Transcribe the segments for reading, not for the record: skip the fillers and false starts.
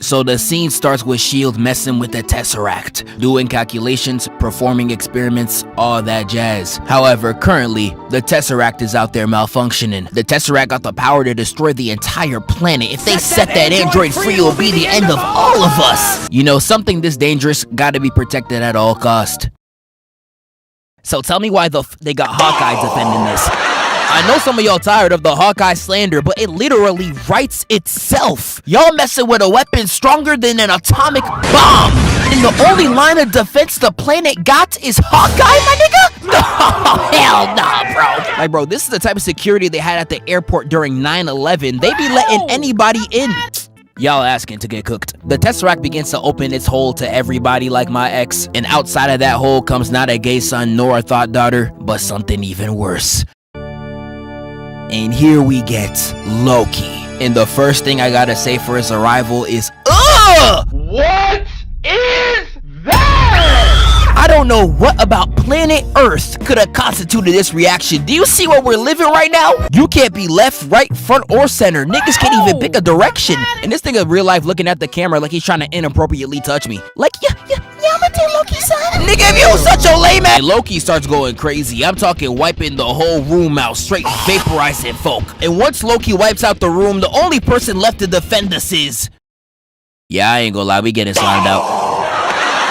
So the scene starts with S.H.I.E.L.D. messing with the Tesseract, doing calculations, performing experiments, all that jazz. However, currently, the Tesseract is out there malfunctioning. The Tesseract got the power to destroy the entire planet. If they set that android free, it'll be the end of all of us. You know, something this dangerous gotta be protected at all cost. So tell me why they got Hawkeye defending this. I know some of y'all tired of the Hawkeye slander, but it literally writes itself. Y'all messing with a weapon stronger than an atomic bomb. And the only line of defense the planet got is Hawkeye, my nigga? No, hell nah, bro. Like, bro, this is the type of security they had at the airport during 9/11. They be letting anybody in. Y'all asking to get cooked. The Tesseract begins to open its hole to everybody like my ex, and outside of that hole comes not a gay son nor a thought daughter, but something even worse. And here we get Loki. And the first thing I gotta say for his arrival is, ugh! What is that? I don't know what about planet Earth could have constituted this reaction. Do you see where we're living right now? You can't be left, right, front, or center. Niggas can't even pick a direction. And this nigga real life looking at the camera like he's trying to inappropriately touch me. Like, yeah, I'm gonna take Loki, son. Nigga, if you such a lame ass. Loki starts going crazy. I'm talking wiping the whole room out, straight vaporizing folk. And once Loki wipes out the room, the only person left to defend us is... Yeah, I ain't gonna lie, we getting slimed out.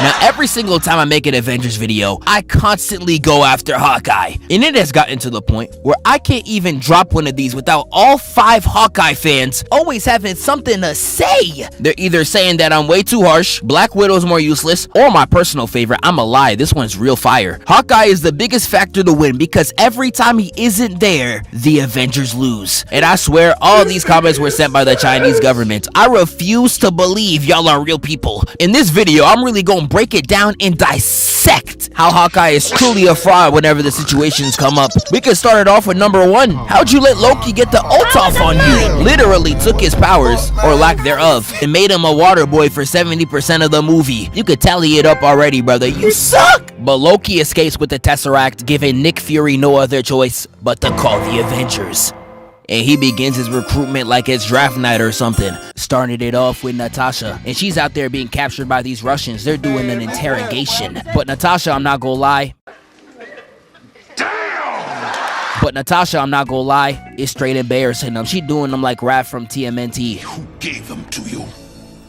Now, every single time I make an Avengers video, I constantly go after Hawkeye. And it has gotten to the point where I can't even drop one of these without all 5 Hawkeye fans always having something to say. They're either saying that I'm way too harsh, Black Widow's more useless, or my personal favorite, I'm a lie, this one's real fire. Hawkeye is the biggest factor to win because every time he isn't there, the Avengers lose. And I swear, all these comments were sent by the Chinese government. I refuse to believe y'all are real people. In this video, I'm really going break it down and dissect how Hawkeye is truly a fraud whenever the situations come up. We can start it off with number 1. How'd you let Loki get the ult off on you? Literally took his powers, or lack thereof, and made him a water boy for 70% of the movie. You could tally it up already, brother. You suck! But Loki escapes with the Tesseract, giving Nick Fury no other choice but to call the Avengers. And he begins his recruitment like it's draft night or something. Started it off with Natasha, and she's out there being captured by these Russians. They're doing an interrogation. But Natasha, I'm not gonna lie. Is straight embarrassing them. She doing them like Raph from TMNT. Who gave them to you?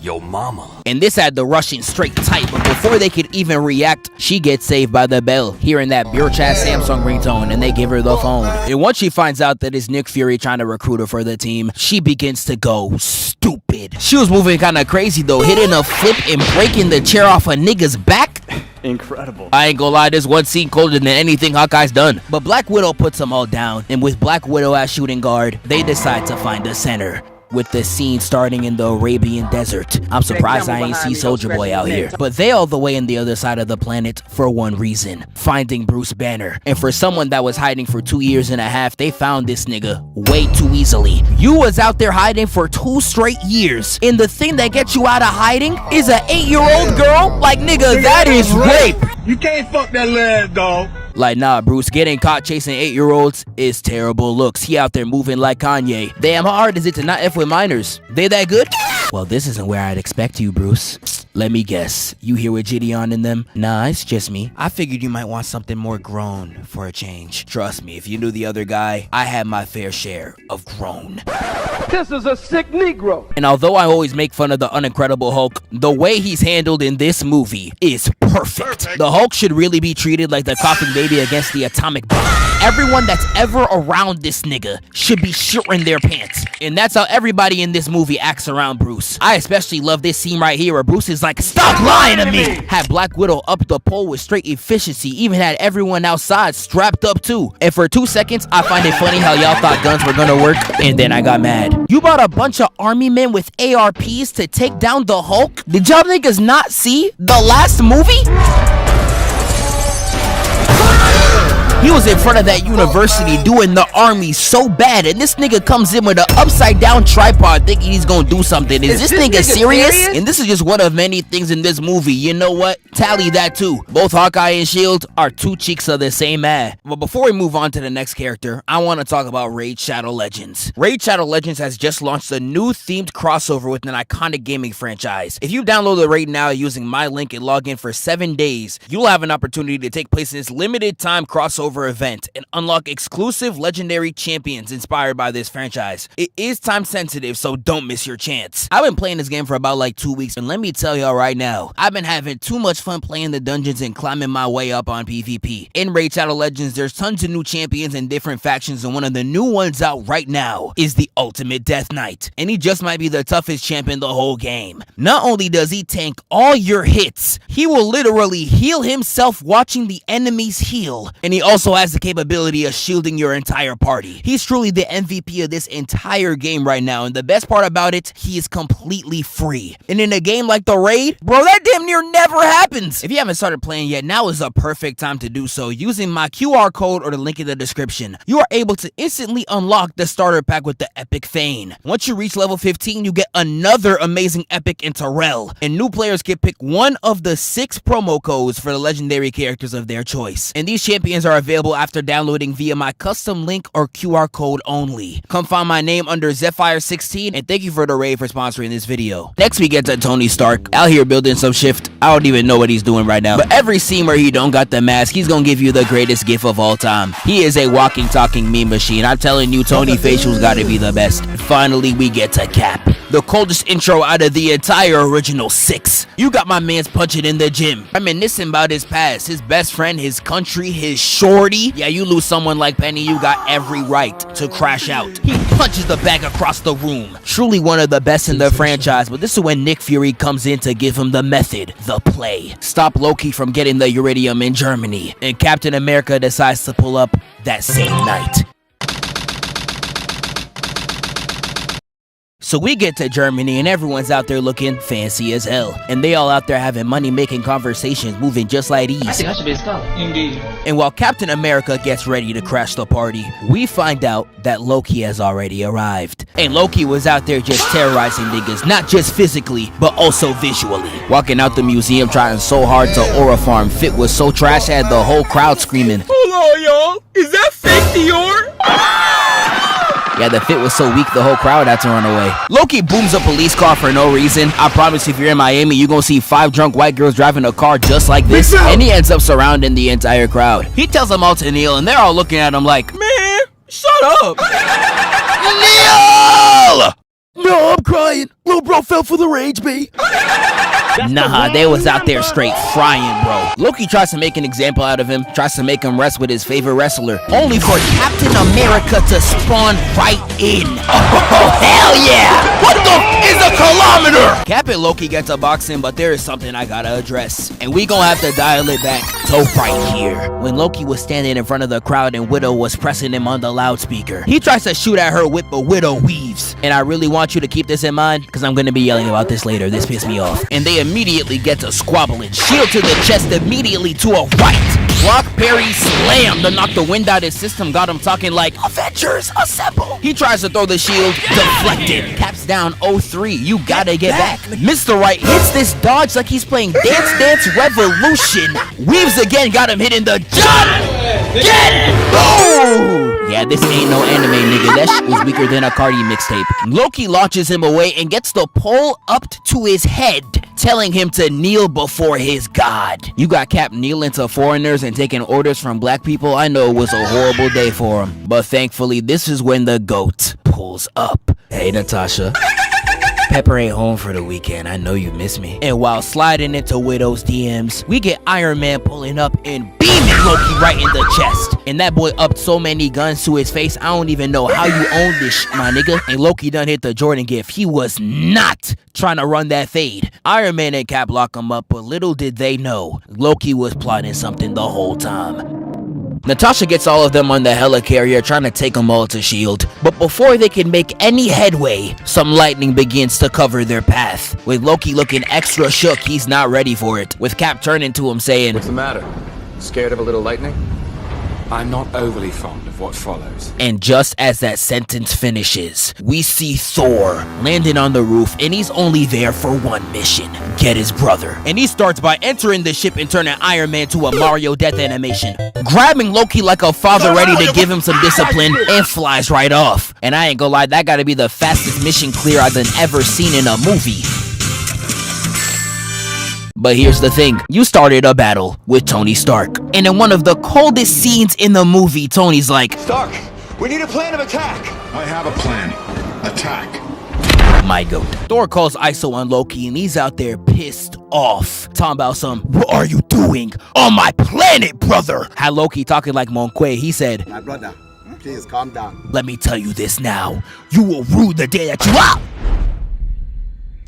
Your mama. And this had the Russians straight tight, but before they could even react, she gets saved by the bell, hearing that bitch-ass Samsung ringtone, and they give her the phone. And once she finds out that it's Nick Fury trying to recruit her for the team, she begins to go stupid. She was moving kind of crazy though, hitting a flip and breaking the chair off a nigga's back. Incredible. I ain't gonna lie, this one scene colder than anything Hawkeye's done. But Black Widow puts them all down, and with Black Widow as shooting guard, they decide to find the center. With the scene starting in the Arabian desert. I'm surprised I ain't see Soldier Boy out here. But they all the way on the other side of the planet for one reason. Finding Bruce Banner. And for someone that was hiding for 2.5 years, they found this nigga way too easily. You was out there hiding for 2 straight years. And the thing that gets you out of hiding is an 8-year-old girl? Like, nigga, that is rape. You can't fuck that lad, dog. Like, nah, Bruce, getting caught chasing 8-year-olds is terrible looks. He out there moving like Kanye. Damn, how hard is it to not F with minors? They that good? Well, this isn't where I'd expect you, Bruce. Let me guess. You here with Gideon and them? Nah, it's just me. I figured you might want something more grown for a change. Trust me, if you knew the other guy, I had my fair share of grown. This is a sick Negro. And although I always make fun of the Unincredible Hulk, the way he's handled in this movie is perfect. The Hulk should really be treated like the coughing baby against the atomic bomb. Everyone that's ever around this nigga should be shitting their pants. And that's how everybody in this movie acts around Bruce. I especially love this scene right here where Bruce is like, stop lying to me! Had Black Widow up the pole with straight efficiency, even had everyone outside strapped up too. And for 2 seconds, I find it funny how y'all thought guns were gonna work, and then I got mad. You brought a bunch of army men with ARPs to take down the Hulk? Did y'all niggas not see the last movie? He was in front of that university doing the army so bad, and this nigga comes in with an upside down tripod thinking he's gonna do something. Is this nigga serious? And this is just one of many things in this movie. You know what? Tally that too. Both Hawkeye and Shield are two cheeks of the same ass. But before we move on to the next character, I want to talk about Raid Shadow Legends. Raid Shadow Legends has just launched a new themed crossover with an iconic gaming franchise. If you download the raid now using my link and log in for 7 days, you'll have an opportunity to take place in this limited time crossover event and unlock exclusive legendary champions inspired by this franchise. It is time sensitive, so don't miss your chance. I've been playing this game for about like 2 weeks, and let me tell y'all right now, I've been having too much fun playing the dungeons and climbing my way up on PvP. In Raid Shadow Legends, there's tons of new champions and different factions, and one of the new ones out right now is the Ultimate Death Knight, and he just might be the toughest champ in the whole game. Not only does he tank all your hits, he will literally heal himself watching the enemies heal, and he also has the capability of shielding your entire party. He's truly the MVP of this entire game right now, and the best part about it, he is completely free. And in a game like the Raid, bro, that damn near never happens. If you haven't started playing yet, now is the perfect time to do so. Using my QR code or the link in the description, you are able to instantly unlock the starter pack with the Epic Thane. Once you reach level 15, you get another amazing epic in Terrell, and new players can pick one of the 6 promo codes for the legendary characters of their choice. And these champions are available after downloading via my custom link or QR code only. Come find my name under Zephyr16, and thank you for the raid for sponsoring this video. Next we get to Tony Stark, out here building some shift. I don't even know what he's doing right now, but every scene where he don't got the mask, he's gonna give you the greatest gif of all time. He is a walking, talking meme machine. I'm telling you, Tony facials gotta be the best. Finally, we get to Cap, the coldest intro out of the entire original 6. You got my man's punching in the gym, reminiscing about his past, his best friend, his country, his shorty. Yeah, you lose someone like Penny, you got every right to crash out. He punches the bag across the room. Truly one of the best in the franchise, but this is when Nick Fury comes in to give him the method, the play. Stop Loki from getting the Iridium in Germany, and Captain America decides to pull up that same night. So we get to Germany and everyone's out there looking fancy as hell. And they all out there having money making conversations, moving just like these. I think I should be a scholar. Indeed. And while Captain America gets ready to crash the party, we find out that Loki has already arrived. And Loki was out there just terrorizing niggas, not just physically, but also visually. Walking out the museum trying so hard to aura farm, fit was so trash had the whole crowd screaming, Hold on, y'all. Is that fake Dior? yeah, the fit was so weak the whole crowd had to run away. Loki booms a police car for no reason. I promise if you're in Miami, you're gonna see 5 drunk white girls driving a car just like this, and he ends up surrounding the entire crowd. He tells them all to kneel, and they're all looking at him like, man, shut up. Kneel! No, I'm crying. Little bro fell for the rage bait. Nah, they was out there straight frying, bro. Loki tries to make an example out of him, tries to make him rest with his favorite wrestler, only for Captain America to spawn right in. Oh, hell yeah! What the is a kilometer? Cap and Loki get to boxing, but there is something I gotta address, and we gonna have to dial it back to right here. When Loki was standing in front of the crowd and Widow was pressing him on the loudspeaker, he tries to shoot at her with, but Widow weaves. And I really want you to keep this in mind, because I'm gonna be yelling about this later. This pissed me off. And they immediately get to squabbling. Shield to the chest immediately to a right. Block parry slam to knock the wind out his system, got him talking like Avengers assemble. He tries to throw the shield, deflected. Caps down 0-3, you gotta get back. Mr. Right hits this dodge like he's playing Dance Dance Revolution. Weaves again, got him hitting the jump. Get boom! Yeah, this ain't no anime, nigga. That shit was weaker than a Cardi mixtape. Loki launches him away and gets the pole up to his head, telling him to kneel before his god. You got Cap kneeling to foreigners and taking orders from black people. I know it was a horrible day for him, but thankfully this is when the GOAT pulls up. Hey, Natasha. Pepper ain't home for the weekend. I know you miss me. And while sliding into Widow's DMs, we get Iron Man pulling up and beaming Loki right in the chest. And that boy upped so many guns to his face, I don't even know how you own this shit, my nigga. And Loki done hit the Jordan gift. He was not trying to run that fade. Iron Man and Cap lock him up, but little did they know, Loki was plotting something the whole time. Natasha gets all of them on the helicarrier trying to take them all to S.H.I.E.L.D. But before they can make any headway, some lightning begins to cover their path. With Loki looking extra shook, he's not ready for it. With Cap turning to him saying, What's the matter? Scared of a little lightning? I'm not overly fond of what follows. And just as that sentence finishes, we see Thor landing on the roof, and he's only there for one mission: get his brother. And he starts by entering the ship and turning Iron Man to a Mario death animation, grabbing Loki like a father ready to give him some discipline, and flies right off. And I ain't gonna lie, that gotta be the fastest mission clear I've ever seen in a movie. But here's the thing, you started a battle with Tony Stark, and in one of the coldest scenes in the movie, Tony's like, Stark, we need a plan of attack. I have a plan. Attack. my goat. Thor calls ISO on Loki, and he's out there pissed off, talking about some, what are you doing on my planet, brother? Had Loki talking like Monque, he said, my brother, please calm down. Let me tell you this now, you will rue the day that you are.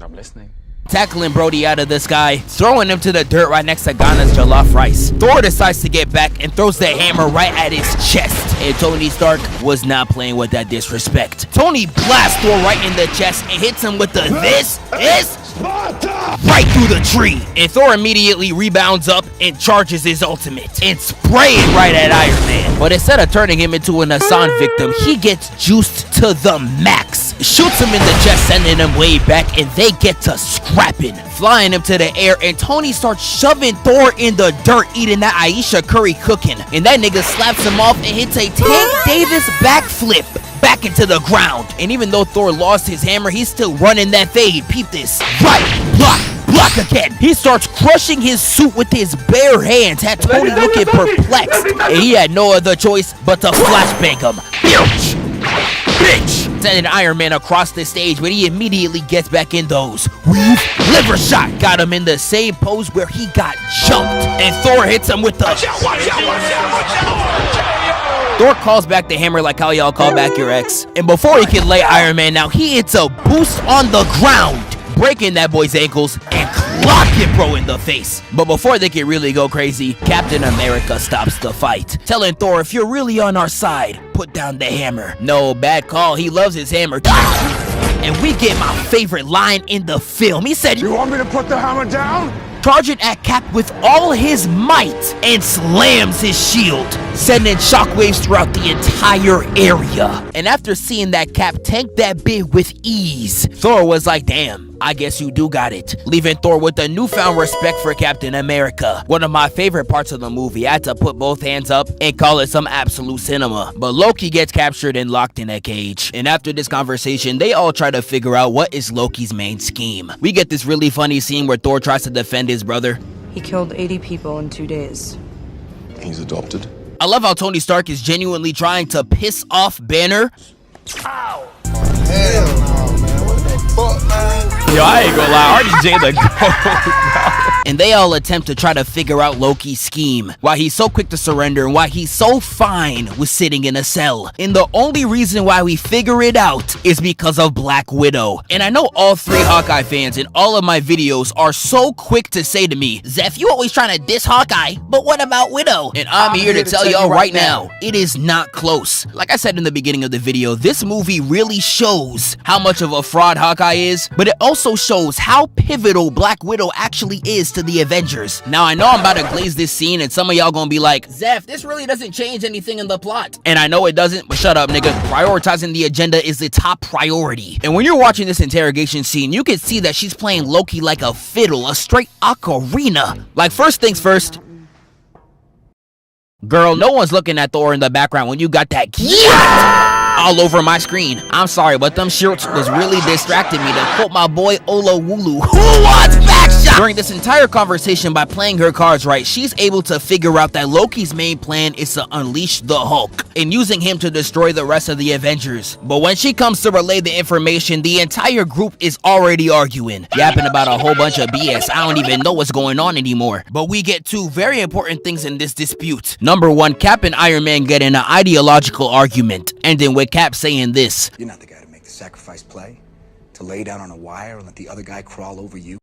I'm listening. Tackling Brody out of the sky, throwing him to the dirt right next to Ghana's jollof rice. Thor decides to get back and throws the hammer right at his chest. And Tony Stark was not playing with that disrespect. Tony blasts Thor right in the chest and hits him with the this is right through the tree. And Thor immediately rebounds up and charges his ultimate and sprays right at Iron Man. But instead of turning him into an Hassan victim, he gets juiced to the max. Shoots him in the chest, sending him way back, and they get to scrapping, flying him to the air, and Tony starts shoving Thor in the dirt, eating that Aisha curry cooking. And that nigga slaps him off and hits a Tank Davis backflip back into the ground. And even though Thor lost his hammer, he's still running that fade. Peep this. Right, block again. He starts crushing his suit with his bare hands, had Tony looking perplexed, and he had no other choice but to flashbang him. Bitch! Sending Iron Man across the stage, but he immediately gets back in those. Weave, liver shot, got him in the same pose where he got jumped, and Thor hits him with the Thor calls back the hammer like how y'all call back your ex. And before he can lay Iron Man down, he hits a boost on the ground, breaking that boy's ankles and clocking bro in the face. But before they can really go crazy, Captain America stops the fight, telling Thor, if you're really on our side, put down the hammer. No, bad call, he loves his hammer. And we get my favorite line in the film. He said, You want me to put the hammer down? charging at Cap with all his might and slams his shield, sending shockwaves throughout the entire area. And after seeing that Cap tank that bit with ease, Thor was like, damn, I guess you do got it, leaving Thor with a newfound respect for Captain America. One of my favorite parts of the movie. I had to put both hands up and call it some absolute cinema. But Loki gets captured and locked in a cage. And after this conversation, they all try to figure out what is Loki's main scheme. We get this really funny scene where Thor tries to defend his brother. He killed 80 people in 2 days. He's adopted. I love how Tony Stark is genuinely trying to piss off Banner. Hell no, man. What the fuck, man? Yo, I ain't gonna lie, RDJ the GOAT. And they all attempt to try to figure out Loki's scheme, why he's so quick to surrender and why he's so fine with sitting in a cell. And the only reason why we figure it out is because of Black Widow. And I know all three Hawkeye fans in all of my videos are so quick to say to me, Zeph, you always trying to diss Hawkeye, but what about Widow? And I'm here to tell y'all right now, it is not close. Like I said in the beginning of the video, this movie really shows how much of a fraud Hawkeye is, but it also shows how pivotal Black Widow actually is to the Avengers. Now I know I'm about to glaze this scene and some of y'all gonna be like, Zeph, this really doesn't change anything in the plot. And I know it doesn't, but shut up, nigga. Prioritizing the agenda is the top priority. And when you're watching this interrogation scene, you can see that she's playing Loki like a fiddle, a straight ocarina. Like, first things first, girl, no one's looking at Thor in the background when you got that all over my screen. I'm sorry, but them shirts was really distracting me, to quote my boy Olo Wulu. Who wants backshot? During this entire conversation, by playing her cards right, she's able to figure out that Loki's main plan is to unleash the Hulk and using him to destroy the rest of the Avengers. But when she comes to relay the information, the entire group is already arguing, yapping about a whole bunch of BS. I don't even know what's going on anymore. But we get two very important things in this dispute. Number one, Cap and Iron Man get in an ideological argument, ending with Cap saying this. You're not the guy to make the sacrifice play, to lay down on a wire and let the other guy crawl over you.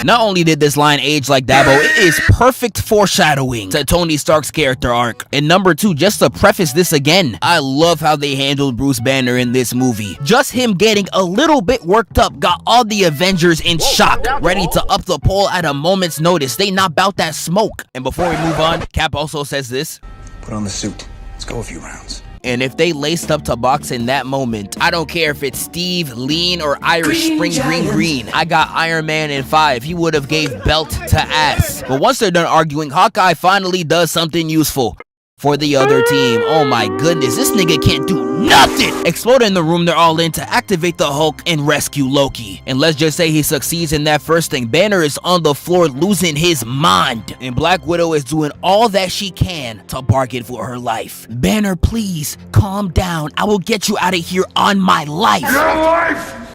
Not only did this line age like Dabo, it is perfect foreshadowing to Tony Stark's character arc. And number two, just to preface this again, I love how they handled Bruce Banner in this movie. Just him getting a little bit worked up got all the Avengers in shock, ready to up the pole at a moment's notice. They not bout that smoke. And before we move on, Cap also says this. Put on the suit. Let's go a few rounds. And if they laced up to box in that moment, I don't care if it's Steve, Lean, or Irish Spring Green. I got Iron Man in 5. He would have gave belt to ass. But once they're done arguing, Hawkeye finally does something useful for the other team. Oh my goodness, this nigga can't do nothing! Exploding the room they're all in to activate the Hulk and rescue Loki. And let's just say he succeeds in that first thing. Banner is on the floor losing his mind. And Black Widow is doing all that she can to bargain for her life. Banner, please, calm down. I will get you out of here on my life. Your life!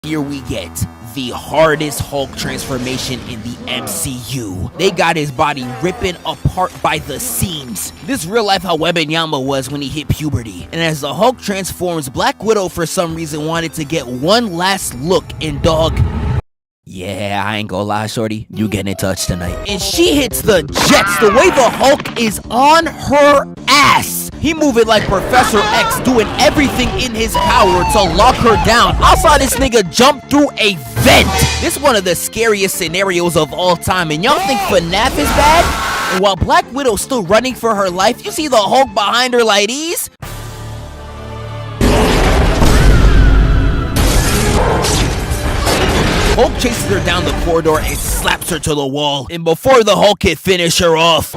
Here we get the hardest Hulk transformation in the MCU. They got his body ripping apart by the seams. This real life how Wembanyama was when he hit puberty. And as the Hulk transforms, Black Widow for some reason wanted to get one last look in dog. Yeah, I ain't gonna lie, shorty. You getting in touch tonight. And she hits the jets. The way the Hulk is on her ass. He moving like Professor X, doing everything in his power to lock her down. I saw this nigga jump through a vent. This is one of the scariest scenarios of all time. And y'all think FNAF is bad? And while Black Widow's still running for her life, you see the Hulk behind her like these? Hulk chases her down the corridor and slaps her to the wall. And before the Hulk can finish her off,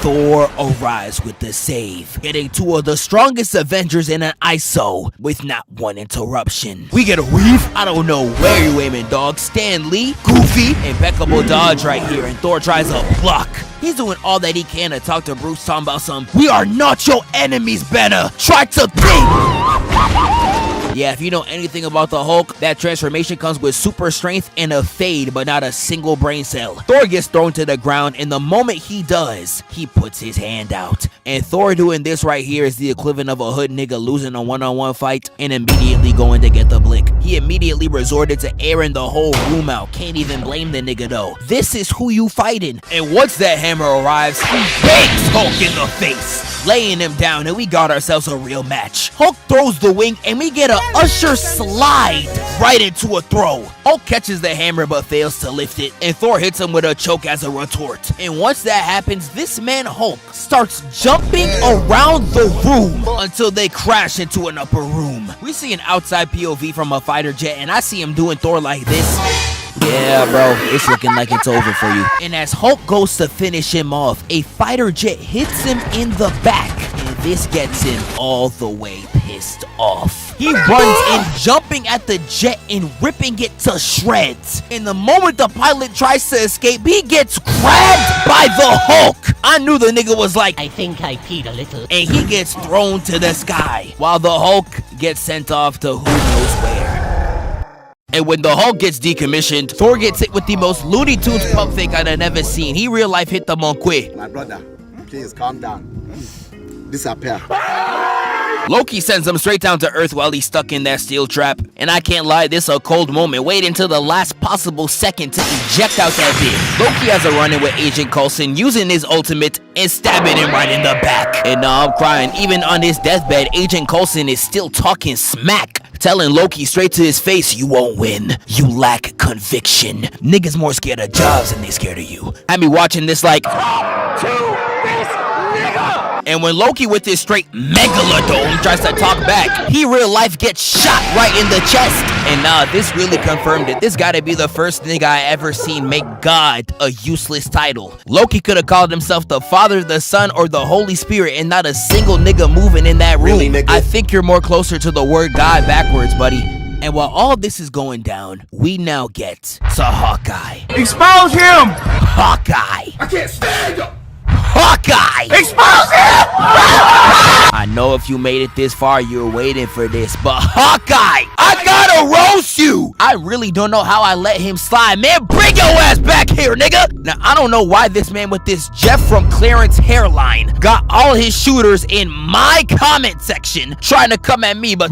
Thor arrives with the save, getting two of the strongest Avengers in an ISO with not one interruption. We get a weave. I don't know where you aiming, dog. Stan Lee, Goofy, impeccable dodge right here, and Thor tries a block. He's doing all that he can to talk to Bruce, talking about some, we are not your enemies, Banner. Try to think. Yeah, if you know anything about the Hulk, that transformation comes with super strength and a fade, but not a single brain cell. Thor gets thrown to the ground, and the moment he does, he puts his hand out. And Thor doing this right here is the equivalent of a hood nigga losing a one-on-one fight and immediately going to get the blick. He immediately resorted to airing the whole room out. Can't even blame the nigga though. This is who you fighting. And once that hammer arrives, he bangs Hulk in the face, laying him down, and we got ourselves a real match. Hulk throws the wing, and we get a Usher slide right into a throw. Hulk catches the hammer but fails to lift it, and Thor hits him with a choke as a retort. And once that happens, this man Hulk starts jumping around the room until they crash into an upper room. We see an outside POV from a fighter jet, and I see him doing Thor like this. Yeah, bro, it's looking like it's over for you. And as Hulk goes to finish him off, a fighter jet hits him in the back, and this gets him all the way pissed off. He runs in, jumping at the jet and ripping it to shreds. And the moment the pilot tries to escape, he gets grabbed by the Hulk. I knew the nigga was like, I think I peed a little. And he gets thrown to the sky, while the Hulk gets sent off to who knows where. And when the Hulk gets decommissioned, Thor gets hit with the most Looney Tunes pump fake I'd never seen. He real life hit the Monque. My brother, please calm down. Disappear. Loki sends him straight down to Earth while he's stuck in that steel trap. And I can't lie, this a cold moment. Wait until the last possible second to eject out that bitch. Loki has a run-in with Agent Coulson, using his ultimate and stabbing him right in the back. And now I'm crying. Even on his deathbed, Agent Coulson is still talking smack, telling Loki straight to his face, you won't win. You lack conviction. Niggas more scared of jobs than they scared of you. Had me watching this like, and when Loki with his straight megalodon tries to talk back, he real life gets shot right in the chest. And this really confirmed it. This gotta be the first nigga I ever seen make God a useless title. Loki could have called himself the Father, the Son, or the Holy Spirit, and not a single nigga moving in that room. Really, nigga? I think you're more closer to the word God backwards, buddy. And while all this is going down, we now get to Hawkeye. Expose him! Hawkeye! I can't stand him! Hawkeye! Expose him! I know if you made it this far, you're waiting for this, but Hawkeye, I gotta roast you! I really don't know how I let him slide. Man, bring your ass back here, nigga! Now, I don't know why this man with this Jeff from Clarence hairline got all his shooters in my comment section trying to come at me, but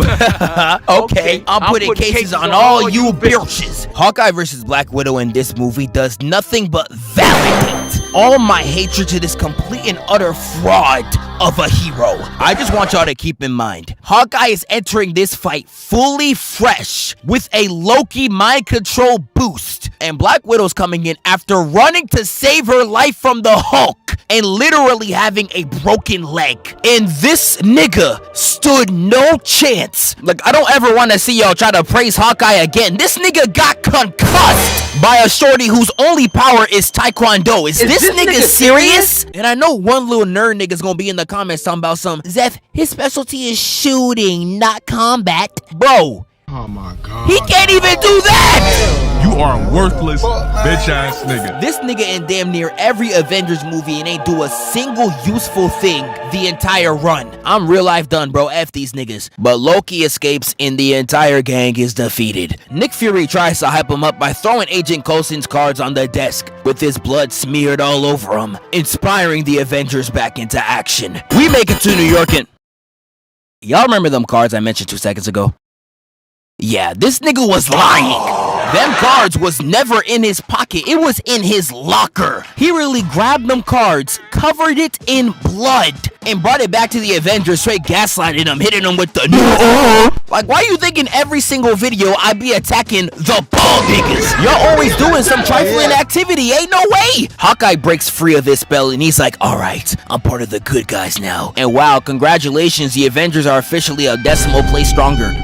okay, I'm putting cases on all you bitches. Hawkeye versus Black Widow in this movie does nothing but validate all my hatred to this complete and utter fraud of a hero. I just want y'all to keep in mind, Hawkeye is entering this fight fully fresh with a Loki mind control boost And Black Widow's coming in after running to save her life from the Hulk and literally having a broken leg. And this nigga stood no chance. Like, I don't ever want to see y'all try to praise Hawkeye again. This nigga got concussed by a shorty whose only power is Taekwondo. Is this nigga serious? And I know one little nerd nigga's gonna be in the comments talking about some, Zeph, his specialty is shooting, not combat. Bro. Oh my God. He can't even do that! You are a worthless bitch ass nigga. This nigga in damn near every Avengers movie and ain't do a single useful thing the entire run. I'm real life done, bro. F these niggas. But Loki escapes and the entire gang is defeated. Nick Fury tries to hype him up by throwing Agent Coulson's cards on the desk with his blood smeared all over him, inspiring the Avengers back into action. We make it to New York and... Y'all remember them cards I mentioned 2 seconds ago? Yeah, this nigga was lying. Them cards was never in his pocket. It was in his locker. He really grabbed them cards, covered it in blood, and brought it back to the Avengers, straight gaslighting them, hitting them with the Like, why you think in every single video I be attacking the ball niggas? Y'all always doing some trifling activity. Ain't no way. Hawkeye breaks free of this spell and he's like, all right, I'm part of the good guys now. And wow, congratulations, the Avengers are officially a decimal place stronger.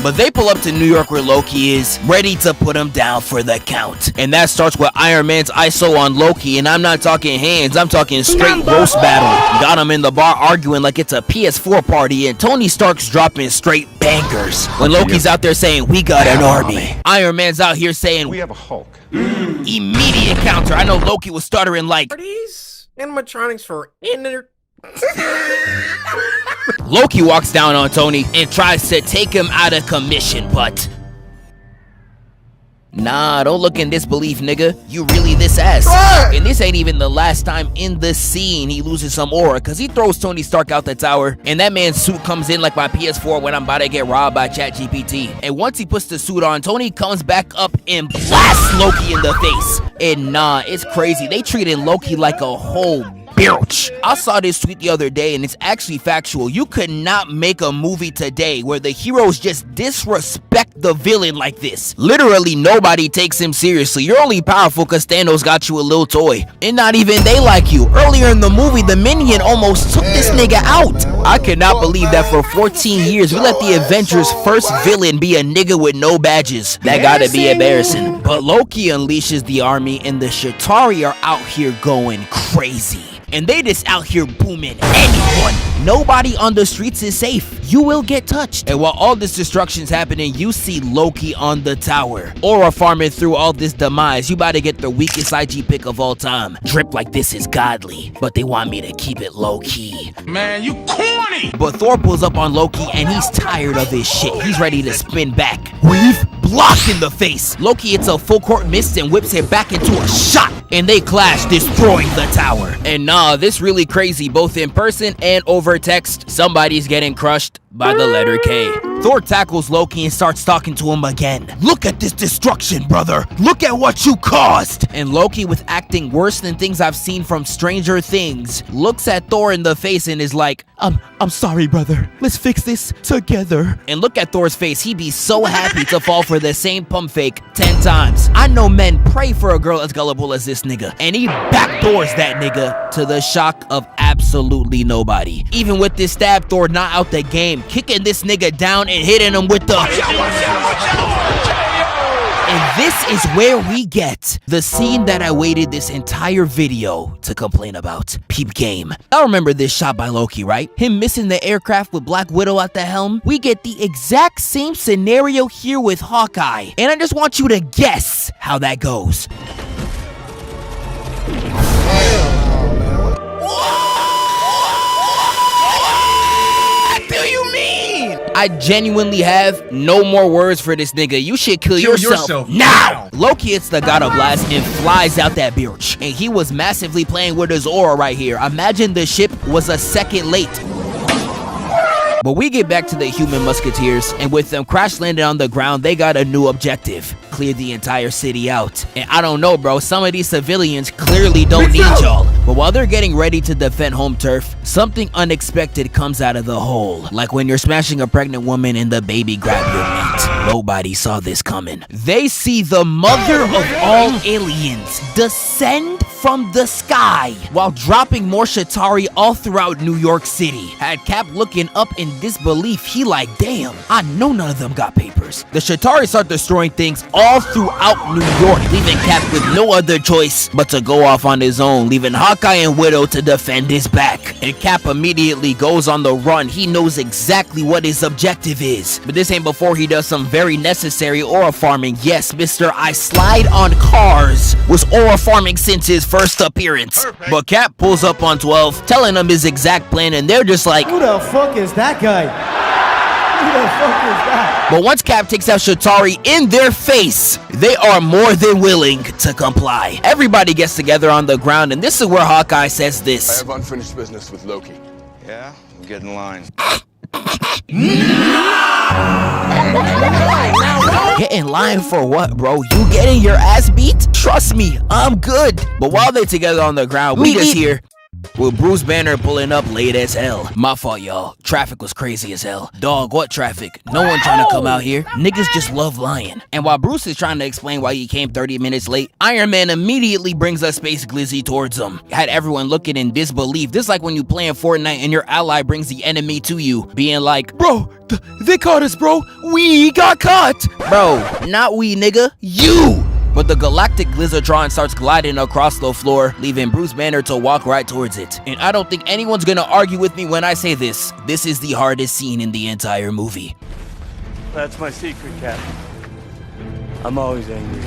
But they pull up to New York where Loki is, ready to put him down for the count. And that starts with Iron Man's ISO on Loki, and I'm not talking hands, I'm talking straight roast battle. Got him in the bar arguing like it's a PS4 party, and Tony Stark's dropping straight bangers. When Loki's out there saying, we got an army. Iron Man's out here saying, We have a Hulk. Immediate counter. I know Loki was stuttering like, Are these animatronics for inner... Loki walks down on Tony and tries to take him out of commission, but... Nah, don't look in disbelief, nigga. You really this ass. And this ain't even the last time in the scene he loses some aura, because he throws Tony Stark out the tower, and that man's suit comes in like my PS4 when I'm about to get robbed by ChatGPT. And once he puts the suit on, Tony comes back up and blasts Loki in the face. And nah, it's crazy. They treated Loki like a whole bitch. I saw this tweet the other day and it's actually factual. You could not make a movie today where the heroes just disrespect the villain like this. Literally nobody takes him seriously. You're only powerful because Thanos got you a little toy. And not even they like you. Earlier in the movie, the Minion almost took this nigga out. I cannot believe that for 14 years we let the Avengers' first villain be a nigga with no badges. That gotta be embarrassing. But Loki unleashes the army and the Chitauri are out here going crazy. And they just out here booming anyone. Nobody on the streets is safe. You will get touched. And while all this destruction's happening, you see Loki on the tower. Aura farming through all this demise. You about to get the weakest IG pick of all time. Drip like this is godly, but they want me to keep it low-key. Man, you corny! But Thor pulls up on Loki and he's tired of his shit. He's ready to spin back. Weave blocked in the face. Loki hits a full court mist and whips it back into a shot. And they clash, destroying the tower. And nah, this really crazy, both in person and over text. Somebody's getting crushed by the letter K. Thor tackles Loki and starts talking to him again. Look at this destruction, brother. Look at what you caused. And Loki, with acting worse than things I've seen from Stranger Things, looks at Thor in the face and is like, I'm sorry, brother. Let's fix this together. And look at Thor's face. He'd be so happy to fall for the same pump fake 10 times. I know men pray for a girl as gullible as this nigga. And he backdoors that nigga to the shock of absolutely nobody. Even with this stab, Thor not out the game, kicking this nigga down and hitting him with the... And this is where we get the scene that I waited this entire video to complain about. Peep game. I remember this shot by Loki, right? Him missing the aircraft with Black Widow at the helm. We get the exact same scenario here with Hawkeye. And I just want you to guess how that goes. What do you mean? I genuinely have no more words for this nigga. You should kill yourself now. Loki hits the God of Blast and flies out that bitch. And he was massively playing with his aura right here. Imagine the ship was a second late. But we get back to the human musketeers, and with them crash landed on the ground, they got a new objective. clear the entire city out. And I don't know, bro, some of these civilians clearly don't need y'all. But while they're getting ready to defend home turf, something unexpected comes out of the hole. Like when you're smashing a pregnant woman and the baby grab your meat. Nobody saw this coming. They see the mother of all aliens descend from the sky while dropping more Shatari all throughout New York City. Had Cap looking up in disbelief, he like, damn, I know none of them got papers. The Shatari start destroying things all throughout New York, leaving Cap with no other choice but to go off on his own, leaving Hawkeye and Widow to defend his back. And Cap immediately goes on the run. He knows exactly what his objective is. But this ain't before he does some very necessary aura farming. Yes, Mr. I slide on cars was aura farming since his first appearance. Perfect. But Cap pulls up on 12, telling them his exact plan, and they're just like, who the fuck is that guy? Who the fuck is that? But once Cap takes out Shatari in their face, they are more than willing to comply. Everybody gets together on the ground, and this is where Hawkeye says this. I have unfinished business with Loki. Yeah? Get in line. Get in line for what, bro? You getting your ass beat? Trust me, I'm good. But while they're together on the ground, we just hear with Bruce Banner pulling up late as hell. My fault, y'all. Traffic was crazy as hell. Dog, what traffic? No one trying to come out here. Niggas just love lying. And while Bruce is trying to explain why he came 30 minutes late, Iron Man immediately brings a Space Glizzy towards him. Had everyone looking in disbelief. This is like when you playing Fortnite and your ally brings the enemy to you, being like, bro, they caught us, bro. We got caught. Bro, not we, nigga. You. But the galactic Glizzatron starts gliding across the floor, leaving Bruce Banner to walk right towards it. And I don't think anyone's gonna argue with me when I say this. This is the hardest scene in the entire movie. That's my secret, Cap. I'm always angry.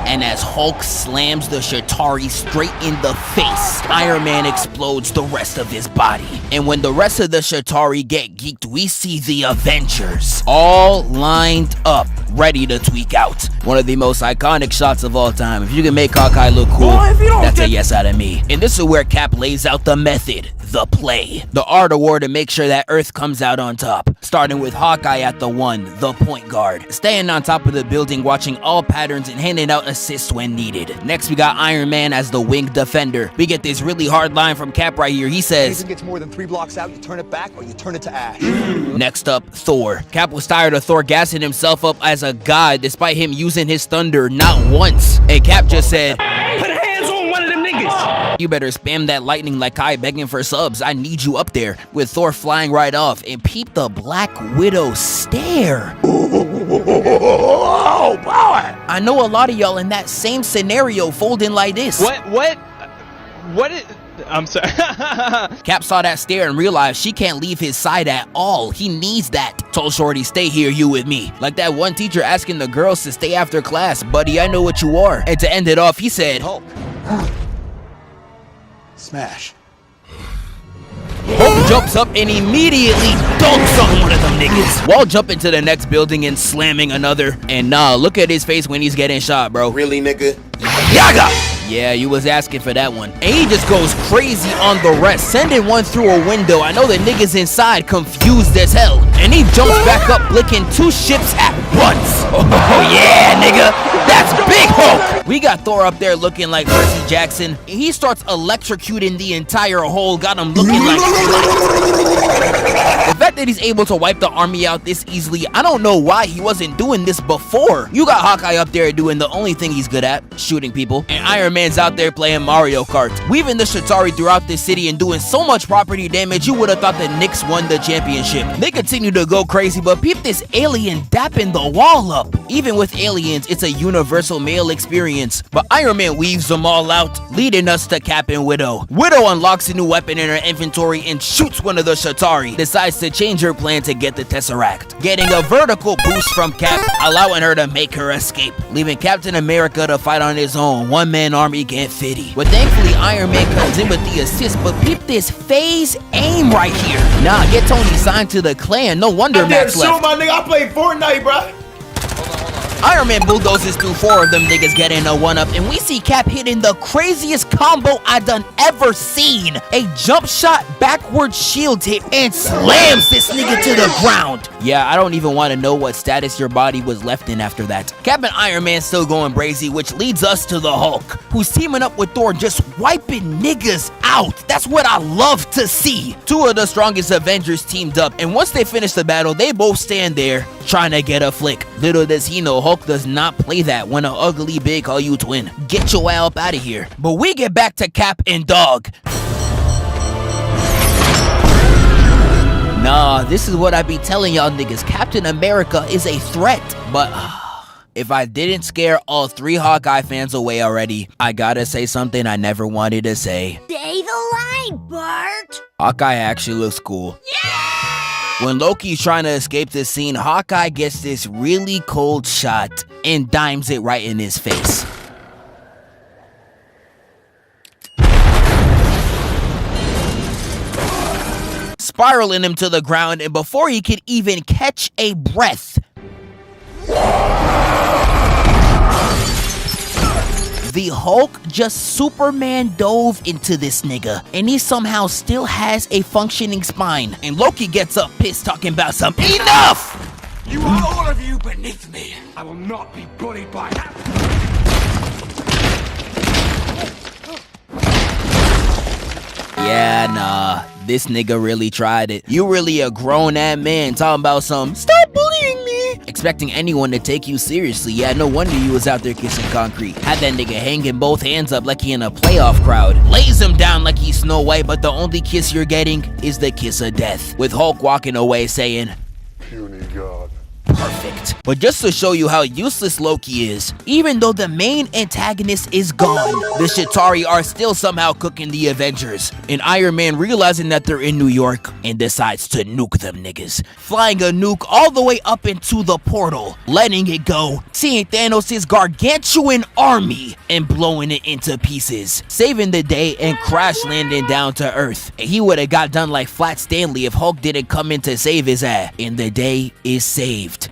And as Hulk slams the Shatari straight in the face, Iron Man explodes the rest of his body. And when the rest of the Shatari get geeked, we see the Avengers all lined up, ready to tweak out. One of the most iconic shots of all time. If you can make Hawkeye look cool, that's a yes out of me. And this is where Cap lays out the method, the play, the art of war to make sure that Earth comes out on top. Starting with Hawkeye at the one, the point guard, staying on top of the building, watching all patterns and handing out assists when needed. Next, we got Iron Man as the wing defender. We get this really hard line from Cap right here. He says, if it gets more than 3 blocks out, you turn it back or you turn it to ash. Next up, Thor. Cap was tired of Thor gassing himself up as a god despite him using his thunder not once. And Cap just said, put hands on one of them niggas. You better spam that lightning like Kai begging for subs. I need you up there. With Thor flying right off, and peep the Black Widow stare. Oh, boy. I know a lot of y'all in that same scenario folding like this. What is... I'm sorry. Cap saw that stare and realized she can't leave his side at all. He needs that. Told Shorty, stay here, you with me. Like that one teacher asking the girls to stay after class. Buddy, I know what you are. And to end it off, he said, Hulk. Smash. Hulk jumps up and immediately dunks on one of them niggas while jumping to the next building and slamming another. And nah, look at his face when he's getting shot, bro. Really, nigga? Yaga! Yeah, you was asking for that one. And he just goes crazy on the rest, sending one through a window. I know the niggas inside confused as hell. And he jumps back up, blicking 2 ships at once. Oh yeah, nigga. That's Big Hulk. We got Thor up there looking like Percy Jackson. He starts electrocuting the entire hole, got him looking like... The fact that he's able to wipe the army out this easily, I don't know why he wasn't doing this before. You got Hawkeye up there doing the only thing he's good at, shooting people. And Iron Man's out there playing Mario Kart, weaving the Shatari throughout the city and doing so much property damage you would have thought the Knicks won the championship. They continue to go crazy, but peep this alien dapping the wall up. Even with aliens, it's a universal male experience. But Iron Man weaves them all out, leading us to Cap and Widow. Widow unlocks a new weapon in her inventory and shoots one of the Shatari. Decides to change her plan to get the Tesseract, getting a vertical boost from Cap, allowing her to make her escape, leaving Captain America to fight on his own. One-man army get 50. But thankfully, Iron Man comes in with the assist, but peep this phase aim right here. Nah, get Tony signed to the clan. No wonder Max left. Shoot, my nigga. I play Fortnite, bro. Iron Man bulldozes through 4 of them niggas getting a 1-up, and we see Cap hitting the craziest combo I done ever seen. A jump shot, backward shield hit, and slams this nigga to the ground. Yeah, I don't even want to know what status your body was left in after that. Cap and Iron Man still going brazy, which leads us to the Hulk, who's teaming up with Thor, just wiping niggas out. That's what I love to see. 2 of the strongest Avengers teamed up, and once they finish the battle, they both stand there trying to get a flick. Little does he know, Hulk does not play that when an ugly big call you twin. Get your ass up out of here. But we get back to Cap and Dog. Nah, this is what I be telling y'all niggas. Captain America is a threat. But if I didn't scare all 3 Hawkeye fans away already, I gotta say something I never wanted to say. Say the line, Bart. Hawkeye actually looks cool. Yeah! When Loki's trying to escape this scene, Hawkeye gets this really cold shot and dimes it right in his face. Spiraling him to the ground, and before he could even catch a breath, the Hulk just Superman dove into this nigga, and he somehow still has a functioning spine. And Loki gets up pissed, talking about some enough! You are all of you beneath me. I will not be bullied by that. Yeah, nah. This nigga really tried it. You really a grown-ass man talking about some stop bullying me, expecting anyone to take you seriously. Yeah, no wonder you was out there kissing concrete. Had that nigga hanging both hands up like he in a playoff crowd. Lays him down like he's Snow White, but the only kiss you're getting is the kiss of death. With Hulk walking away saying, Puny God. perfect. But just to show you how useless Loki is, even though the main antagonist is gone, the Chitauri are still somehow cooking the Avengers. And Iron Man, realizing that they're in New York, and decides to nuke them niggas, flying a nuke all the way up into the portal, letting it go, seeing Thanos' gargantuan army, and blowing it into pieces, saving the day and crash landing down to Earth. And he would have got done like Flat Stanley if Hulk didn't come in to save his ass, and the day is saved.